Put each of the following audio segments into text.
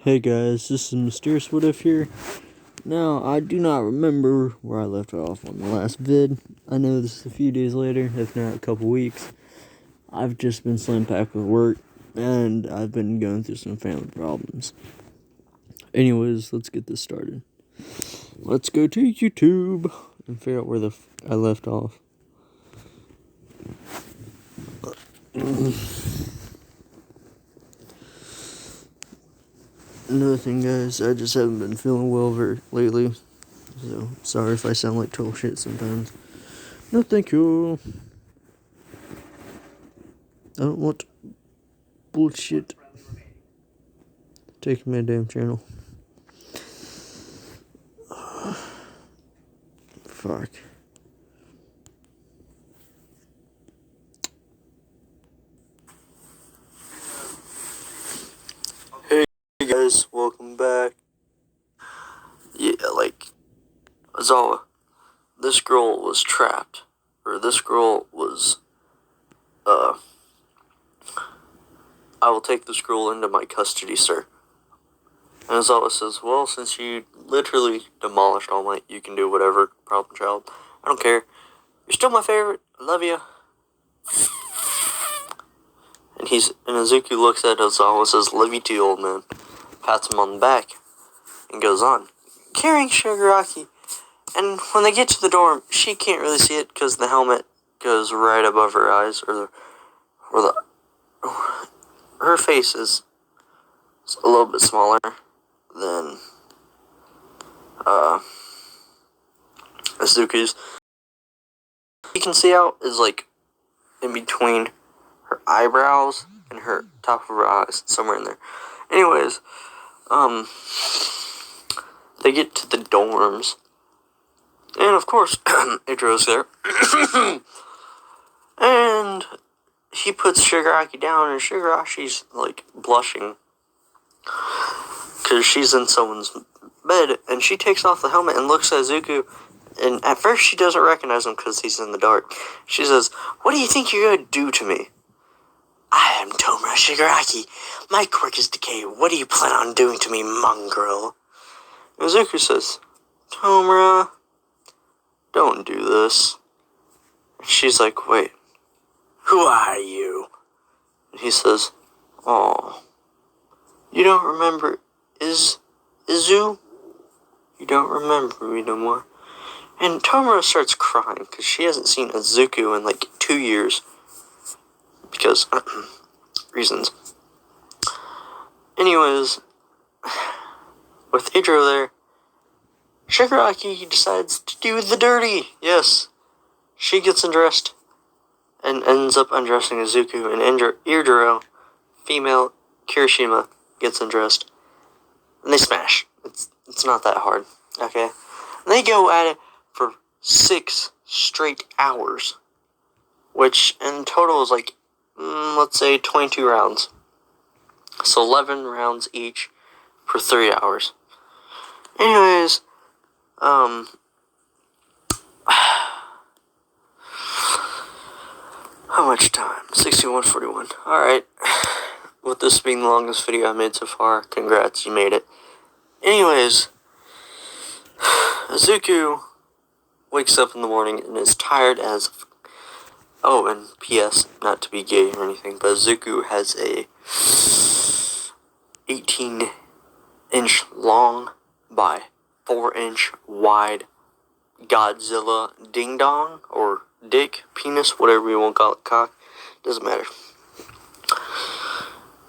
Hey guys, this is Mysterious What If here. Now, I do not remember where I left off on the last vid. I know this is a few days later, if not a couple weeks. I've just been slam-packed with work, and I've been going through some family problems. Anyways, let's get this started. Let's go to YouTube and figure out where I left off. Another thing, guys, I just haven't been feeling well lately, so sorry if I sound like total shit sometimes. No, thank you. I don't want bullshit taking my damn channel. Fuck. Hey guys, welcome back. Yeah, Azawa, this girl was trapped. Or this girl was, I will take this girl into my custody, sir. And Azawa says, well, since you literally demolished All Might, you can do whatever, problem child. I don't care. You're still my favorite. I love you. And Izuku looks at Ozawa and says, love you too, old man. Pats him on the back and goes on, carrying Shigaraki. And when they get to the dorm, she can't really see it because the helmet goes right above her eyes, her face is a little bit smaller than Izuku's. You can see out is like in between her eyebrows and her top of her eyes, somewhere in there. Anyways, they get to the dorms, and of course, Idro's there, and he puts Shigaraki down, and Shigaraki's like blushing because she's in someone's bed, and she takes off the helmet and looks at Izuku. And at first she doesn't recognize him because he's in the dark. She says, what do you think you're going to do to me? I am Tomura Shigaraki. My quirk is decay. What do you plan on doing to me, mongrel? And Izuku says, Tomura, don't do this. And she's like, wait, who are you? And he says, oh, you don't remember Izu? You don't remember me no more. And Tomura starts crying because she hasn't seen Izuku in like 2 years. Because, reasons. Anyways, with Idro there, Shigaraki decides to do the dirty. Yes, she gets undressed and ends up undressing Izuku. And Idro, female Kirishima, gets undressed. And they smash. It's not that hard, okay? And they go at it for 6 straight hours, which in total is like, let's say 22 rounds. So 11 rounds each for 3 hours. Anyways, how much time? 61:41. Alright. With this being the longest video I made so far, congrats, you made it. Anyways, Izuku wakes up in the morning and is tired as... Oh, and P.S., not to be gay or anything, but Izuku has a 18-inch long by 4-inch wide Godzilla ding-dong, or dick, penis, whatever you want to call it, cock, doesn't matter.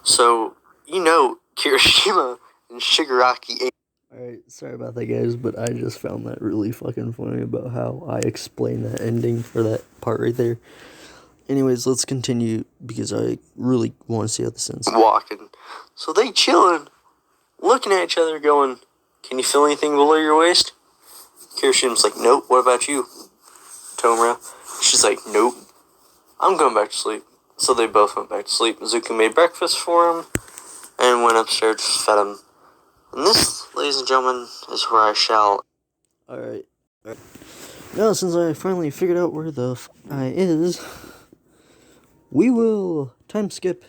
So, Kirishima and Shigaraki... Alright, sorry about that, guys, but I just found that really fucking funny about how I explained that ending for that part right there. Anyways, let's continue because I really want to see how this ends. Walking. So they chilling, looking at each other going, can you feel anything below your waist? Kirishima's like, nope, what about you, Tomura? She's like, nope, I'm going back to sleep. So they both went back to sleep. Izuku made breakfast for him and went upstairs, fed him. And this, ladies and gentlemen, is where I shall... Alright. Now, since I finally figured out where the I is, we will time skip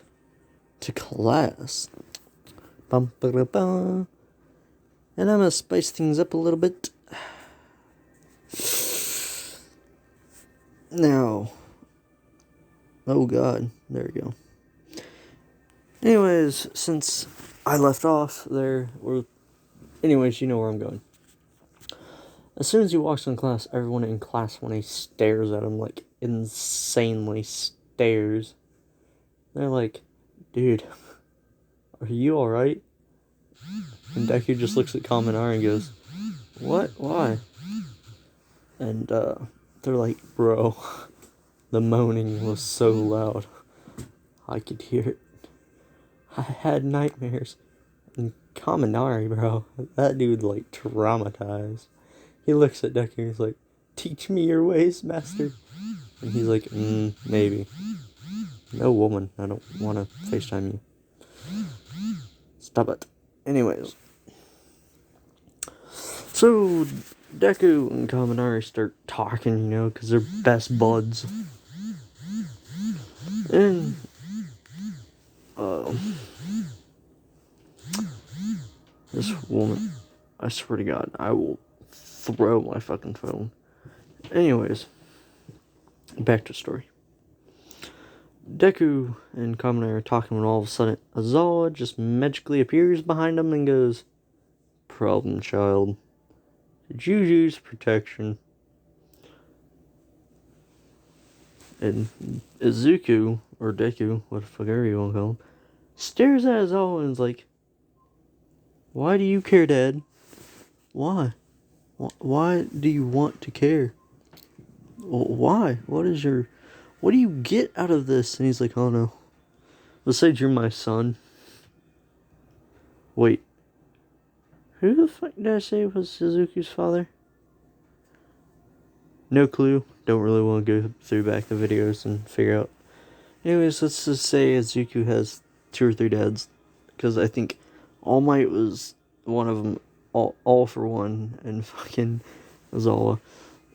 to class. Bum, ba-da-ba. And I'm gonna spice things up a little bit. Now, oh god, there we go. Anyways, since I left off there, anyways, you know where I'm going. As soon as he walks in class, everyone in class, when he stares at him, like, insanely stares. They're like, dude, are you alright? And Deku just looks at Kaminari and goes, what? Why? And, they're like, bro, the moaning was so loud. I could hear it. I had nightmares. And Kaminari, bro, that dude, like, traumatized. He looks at Deku and he's like, teach me your ways, master. And he's like, maybe. No, woman, I don't want to FaceTime you. Stop it. Anyways. So, Deku and Kaminari start talking, you know, because they're best buds. And, this woman, I swear to God, I will throw my fucking phone. Anyways, back to the story. Deku and Kaminari are talking when all of a sudden Aizawa just magically appears behind them and goes, problem child. Did you use protection? And Izuku, or Deku, what the fuck ever you want to call him, stares at Aizawa and is like, why do you care, Dad? Why? Why do you want to care? Why? What do you get out of this? And he's like, oh no. Besides, you're my son. Wait. Who the fuck did I say was Suzuki's father? No clue. Don't really want to go through back the videos and figure out. Anyways, let's just say Izuku has 2 or 3 dads. Because I think All Might was one of them. All for One and fucking Aizawa.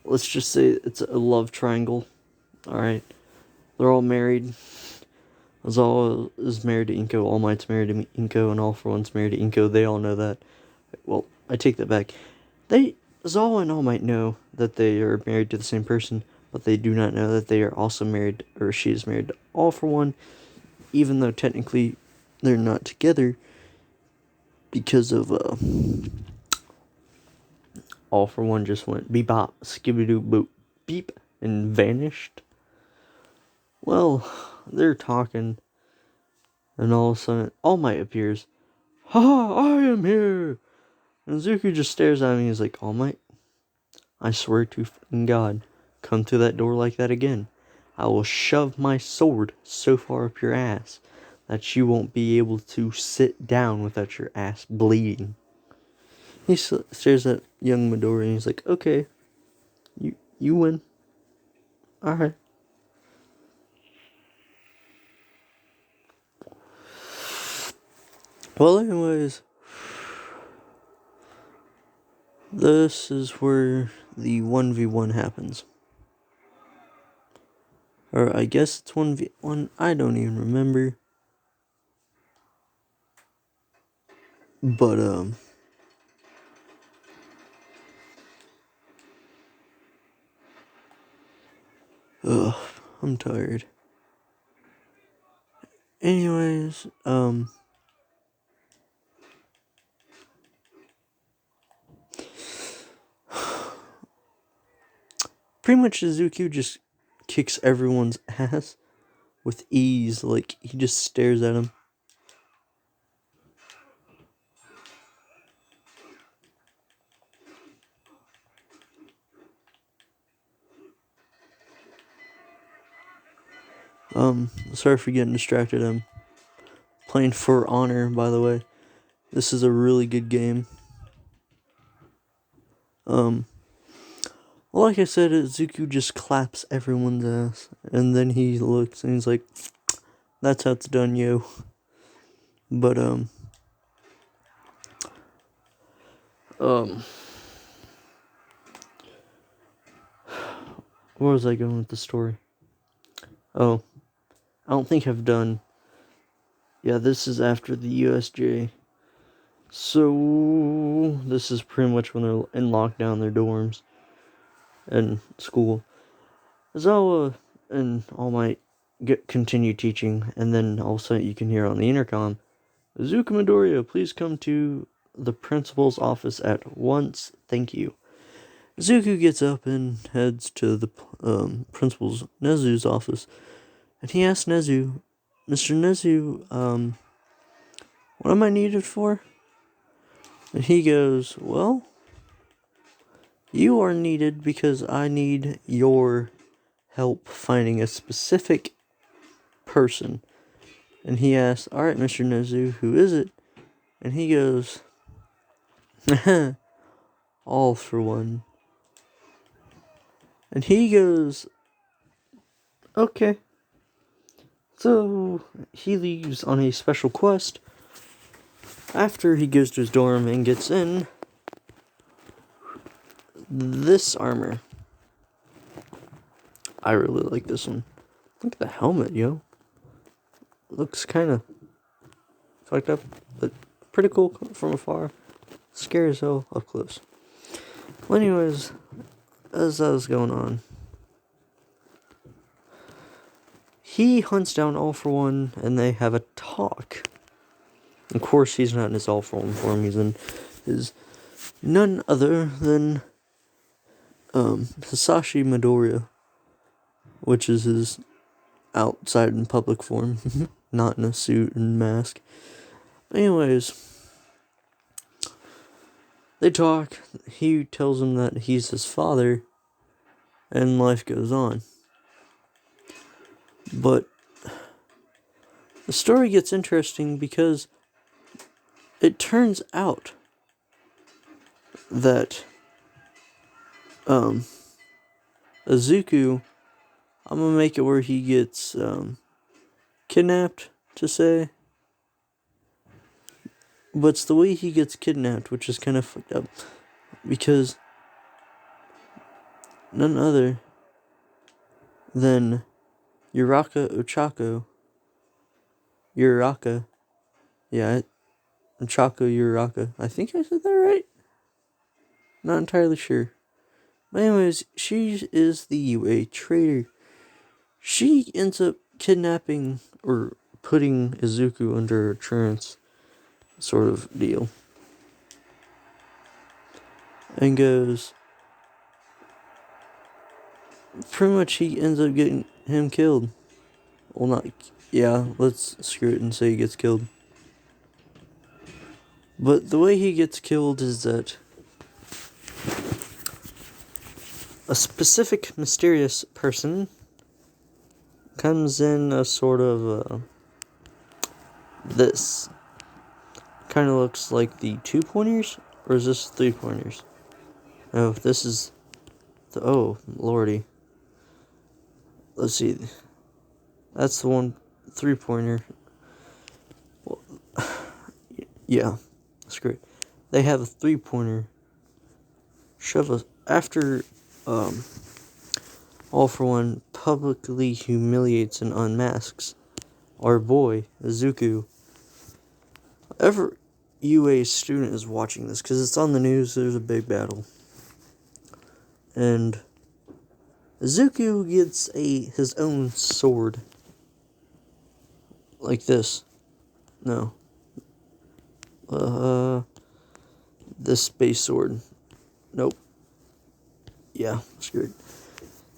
Let's just say it's a love triangle. Alright. They're all married. Aizawa is married to Inko. All Might's married to Inko. And All for One's married to Inko. They all know that. Well, I take that back. Aizawa and All Might know that they are married to the same person, but they do not know that they are also married, or she is married to All for One, even though technically they're not together because of, All for One just went beep-bop, skibidoo-boop, beep, and vanished. Well, they're talking, and all of a sudden, All Might appears. Ha! I am here! And Zuko just stares at me and he's like, All Might, I swear to fucking God, come through that door like that again. I will shove my sword so far up your ass that you won't be able to sit down without your ass bleeding. He stares at young Midori and he's like, okay, you win. Alright. Well, anyways, this is where the 1v1 happens. Or I guess it's 1v1, I don't even remember. But, ugh, I'm tired. Anyways, pretty much Izuku just kicks everyone's ass with ease, like, he just stares at him. Sorry for getting distracted, I'm playing For Honor, by the way. This is a really good game. Like I said, Izuku just claps everyone's ass, and then he looks and he's like, that's how it's done, yo. But, where was I going with the story? Oh, I don't think I've done, yeah, this is after the USJ So, this is pretty much when they're in lockdown, their dorms and school. Zawa and All Might continue teaching, and then all of a sudden you can hear on the intercom, Izuku Midoriya, please come to the principal's office at once. Thank you. Izuku gets up and heads to the principal's Nezu's office, and he asks Nezu, Mr. Nezu, what am I needed for? And he goes, well, you are needed because I need your help finding a specific person. And he asks, alright, Mr. Nezu, who is it? And he goes, all for one. And he goes, okay. So he leaves on a special quest. After he goes to his dorm and gets in this armor. I really like this one. Look at the helmet, yo. Looks kind of fucked up, but pretty cool from afar. Scary as hell up close. Well, anyways, as that was going on, he hunts down All For One, and they have a talk. Of course, he's not in his All For One form. He's in his none other than Hisashi Midoriya, which is his outside in public form, not in a suit and mask. Anyways, they talk. He tells him that he's his father, and life goes on. But the story gets interesting because it turns out that Izuku, I'm gonna make it where he gets kidnapped, to say. But it's the way he gets kidnapped, which is kind of fucked up. Because none other than Uraka, yeah, Ochako Uraka. I think I said that right? Not entirely sure. But anyways, she is the UA traitor. She ends up kidnapping or putting Izuku under a trance sort of deal. And goes, pretty much he ends up getting him killed. Well, not, yeah, let's screw it and say he gets killed. But the way he gets killed is that a specific mysterious person comes in a sort of this. Kind of looks like the 2-pointers, or is this 3-pointers? Oh, this is the, oh, lordy. Let's see. That's the one 3-pointer. Well, yeah, screw it. They have a 3-pointer. After All For One publicly humiliates and unmasks our boy Izuku. Every UA student is watching this because it's on the news. There's a big battle, and Izuku gets his own sword, like this. No, this space sword. Nope. Yeah, screwed.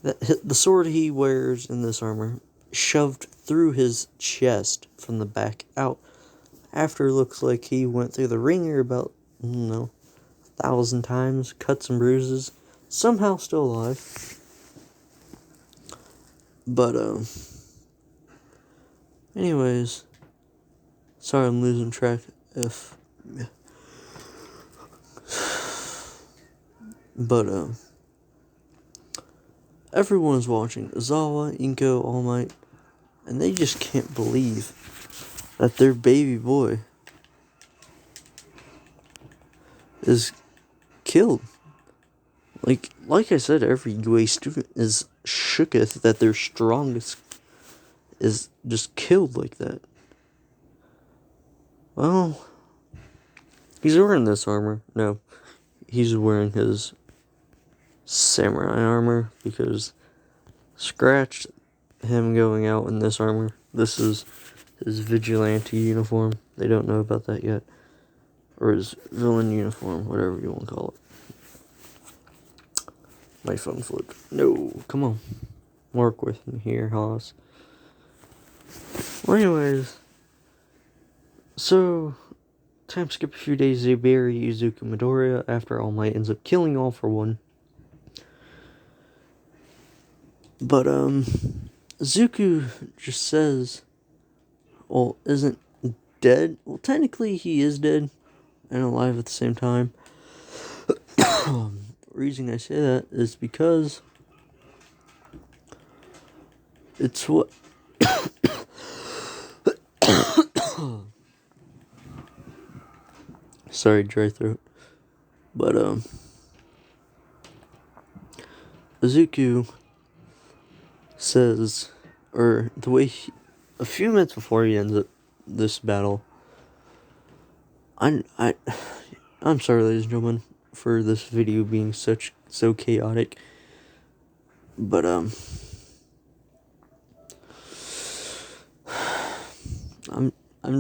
The sword he wears in this armor shoved through his chest from the back out. After it looks like he went through the ringer about, 1,000 times, cuts and bruises, somehow still alive. But, anyways, sorry I'm losing track but, everyone's watching. Izawa, Inko, All Might, and they just can't believe that their baby boy is killed. Like I said, every UA student is shooketh that their strongest is just killed like that. Well, He's wearing this armor. No, he's wearing his samurai armor because scratch him going out in this armor. This is his vigilante uniform. They don't know about that yet. Or his villain uniform, whatever you want to call it. My phone flipped. No, come on. Work with me here, Haas. Well, anyways. So, time skip a few days, they bury Izuku Midoriya after All Might ends up killing All for One. But, Izuku just says, well, isn't dead? Well, technically he is dead and alive at the same time. The reason I say that is because it's what... Sorry, dry throat. But, Izuku says, or the way a few minutes before he ends up this battle, I'm sorry, ladies and gentlemen, for this video being so chaotic, but I'm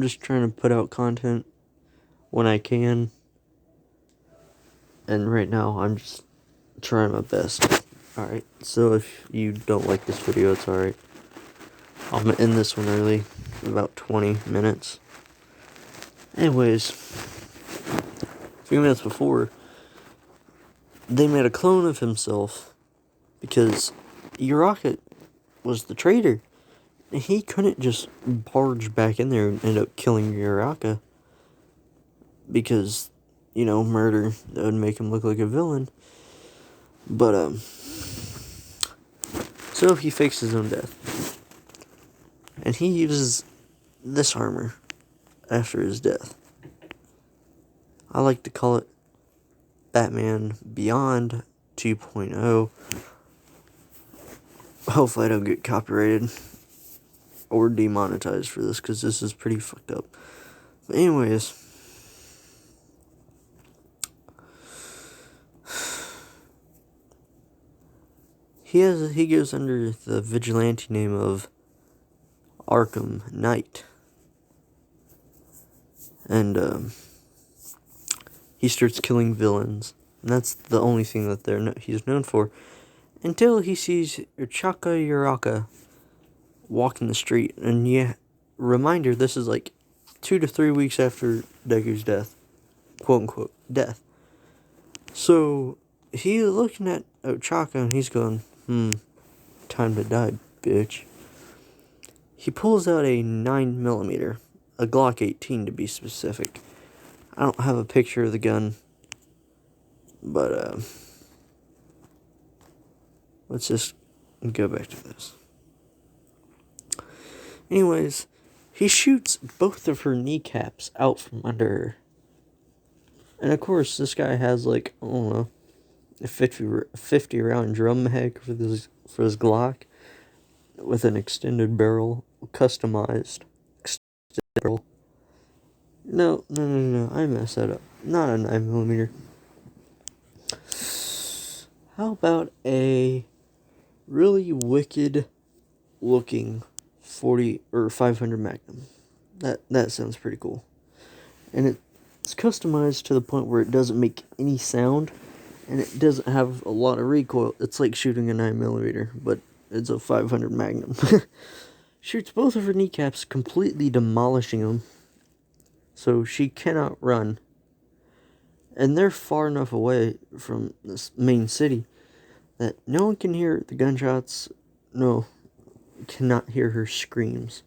just trying to put out content when I can, and right now I'm just trying my best. Alright, so if you don't like this video, it's alright. I'm gonna end this one early, about 20 minutes. Anyways, a few minutes before, they made a clone of himself because Uraka was the traitor. And he couldn't just barge back in there and end up killing Uraka because, murder, that would make him look like a villain. But, so he fakes his own death. And he uses this armor after his death. I like to call it Batman Beyond 2.0. Hopefully I don't get copyrighted or demonetized for this, because this is pretty fucked up. But anyways, he goes under the vigilante name of Arkham Knight. And he starts killing villains. And that's the only thing that he's known for. Until he sees Uchaka Uraka walking the street. And yeah, reminder, this is like 2 to 3 weeks after Deku's death. Quote unquote, death. So, he's looking at Ochaka and he's going, time to die, bitch. He pulls out a 9mm, a Glock 18 to be specific. I don't have a picture of the gun, but, let's just go back to this. Anyways, he shoots both of her kneecaps out from under her. And of course, this guy has like, I don't know, a 50 round drum mag for his Glock with an extended barrel, customized extended barrel. No, I messed that up. Not a 9mm. How about a really wicked looking 40 or 500 Magnum? That sounds pretty cool. And it's customized to the point where it doesn't make any sound, and it doesn't have a lot of recoil. It's like shooting a 9mm, but it's a 500 Magnum. Shoots both of her kneecaps, completely demolishing them, so she cannot run. And they're far enough away from this main city that no one can hear the gunshots, cannot hear her screams.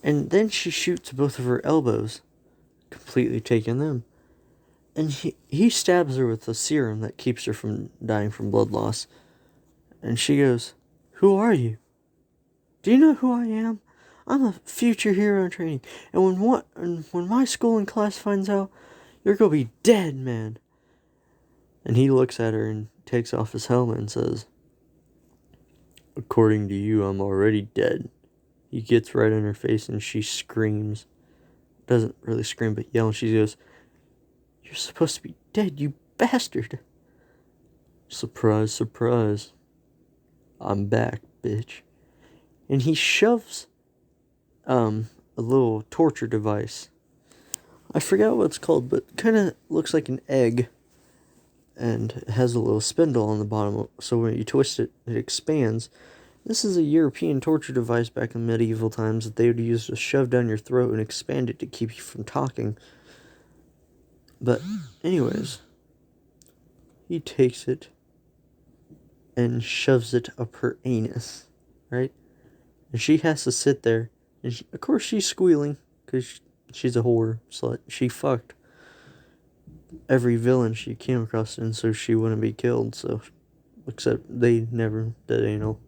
And then she shoots both of her elbows, completely taking them. And he stabs her with a serum that keeps her from dying from blood loss. And she goes, "Who are you? Do you know who I am? I'm a future hero in training. And when my school and class finds out, you're gonna be dead, man." And he looks at her and takes off his helmet and says, "According to you, I'm already dead." He gets right in her face and she screams. Doesn't really scream, but yells. She goes, You're supposed to be dead, you bastard. Surprise, surprise. I'm back, bitch. And he shoves, a little torture device. I forgot what it's called, but kind of looks like an egg. And it has a little spindle on the bottom, so when you twist it, it expands. This is a European torture device back in medieval times that they would use to shove down your throat and expand it to keep you from talking. But, anyways, he takes it and shoves it up her anus, right? And she has to sit there, and of course she's squealing, because she's a whore slut. She fucked every villain she came across, and so she wouldn't be killed, so, except they never did anal.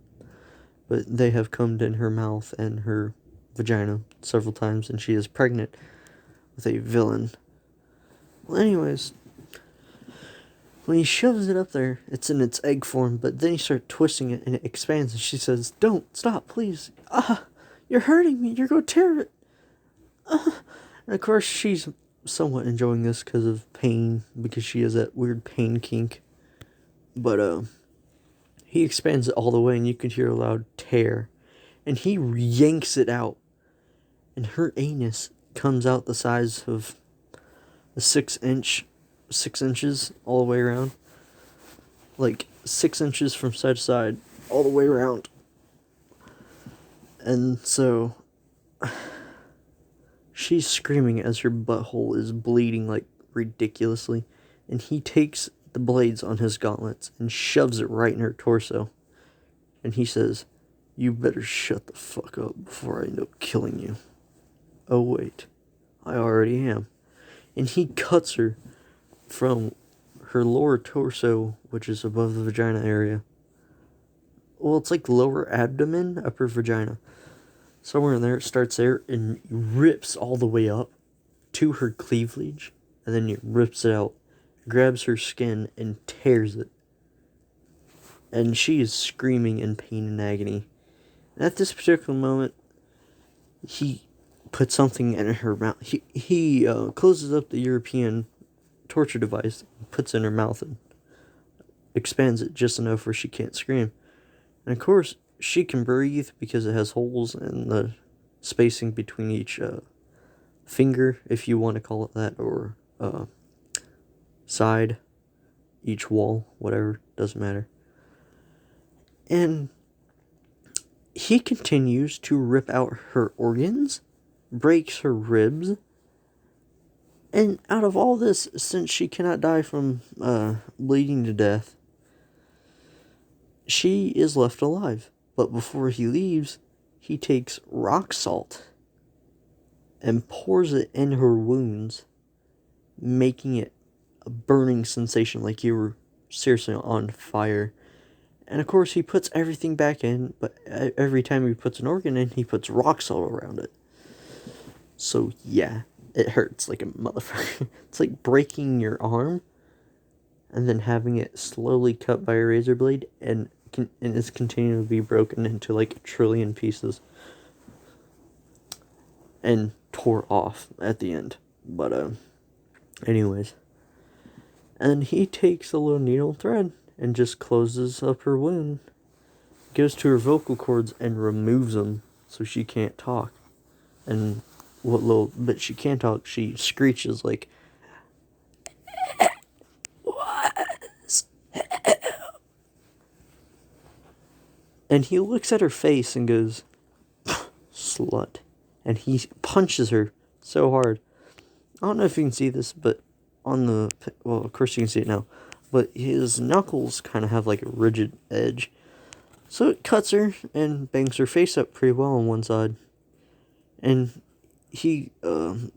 But they have cummed in her mouth and her vagina several times, and she is pregnant with a villain. Well, anyways, when he shoves it up there, it's in its egg form, but then he starts twisting it, and it expands, and she says, "Don't, stop, please. You're hurting me, you're going to tear it." And of course, she's somewhat enjoying this because of pain, because she has that weird pain kink. But, he expands it all the way, and you can hear a loud tear. And he yanks it out. And her anus comes out the size of a 6 inches all the way around. Like 6 inches from side to side, all the way around. And so she's screaming as her butthole is bleeding like ridiculously. And he takes the blades on his gauntlets and shoves it right in her torso. And he says, "You better shut the fuck up before I end up killing you." Oh wait, I already am. And he cuts her from her lower torso, which is above the vagina area. Well, it's like lower abdomen, upper vagina. Somewhere in there, it starts there and rips all the way up to her cleavage. And then he rips it out, grabs her skin, and tears it. And she is screaming in pain and agony. And at this particular moment, he puts something in her mouth. He closes up the European torture device, puts it in her mouth, and expands it just enough where she can't scream. And of course, she can breathe because it has holes in the spacing between each finger, if you want to call it that, or side, each wall, whatever, doesn't matter. And he continues to rip out her organs, breaks her ribs, and out of all this, since she cannot die from bleeding to death, she is left alive. But before he leaves, he takes rock salt and pours it in her wounds, making it a burning sensation like you were seriously on fire. And of course, he puts everything back in, but every time he puts an organ in, he puts rock salt around it. So yeah, it hurts like a motherfucker. It's like breaking your arm and then having it slowly cut by a razor blade, and it's continuing to be broken into like a trillion pieces and tore off at the end. But anyways, and he takes a little needle and thread and just closes up her wound, goes to her vocal cords and removes them so she can't talk. And what little bit she can talk, she screeches like, "Was." And he looks at her face and goes, "Slut." And he punches her so hard. I don't know if you can see this, but on the, well, of course you can see it now, but his knuckles kind of have like a rigid edge. So it cuts her and bangs her face up pretty well on one side. And he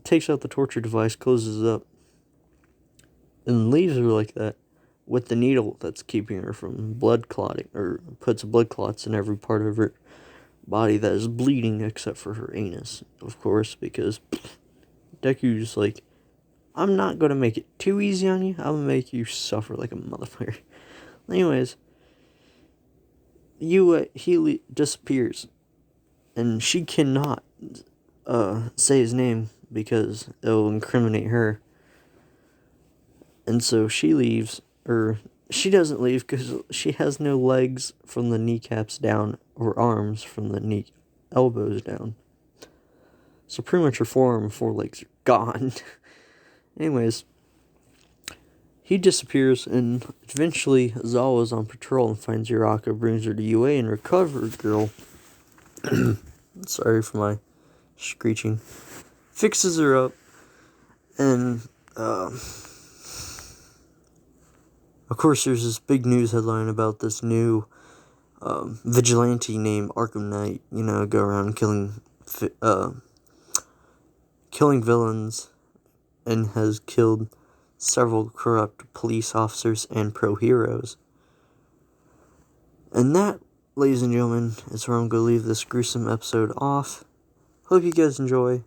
takes out the torture device, closes it up, and leaves her like that with the needle that's keeping her from blood clotting, or puts blood clots in every part of her body that is bleeding except for her anus, of course, because Deku's like, "I'm not going to make it too easy on you. I'm going to make you suffer like a motherfucker." Anyways, he disappears, and she cannot say his name because it'll incriminate her. And so she leaves, or she doesn't leave because she has no legs from the kneecaps down or arms from the elbows down. So pretty much her forearm and forelegs are gone. Anyways, he disappears, and eventually Zawa's on patrol and finds Uraka, brings her to UA and recovers girl. Sorry for my screeching. Fixes her up, and of course there's this big news headline about this new vigilante named Arkham Knight, go around killing villains, and has killed several corrupt police officers and pro-heroes. And that, ladies and gentlemen, is where I'm going to leave this gruesome episode off. Hope you guys enjoy.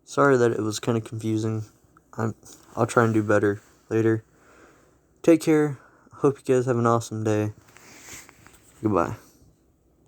Sorry that it was kind of confusing. I'll try and do better later. Take care. Hope you guys have an awesome day. Goodbye.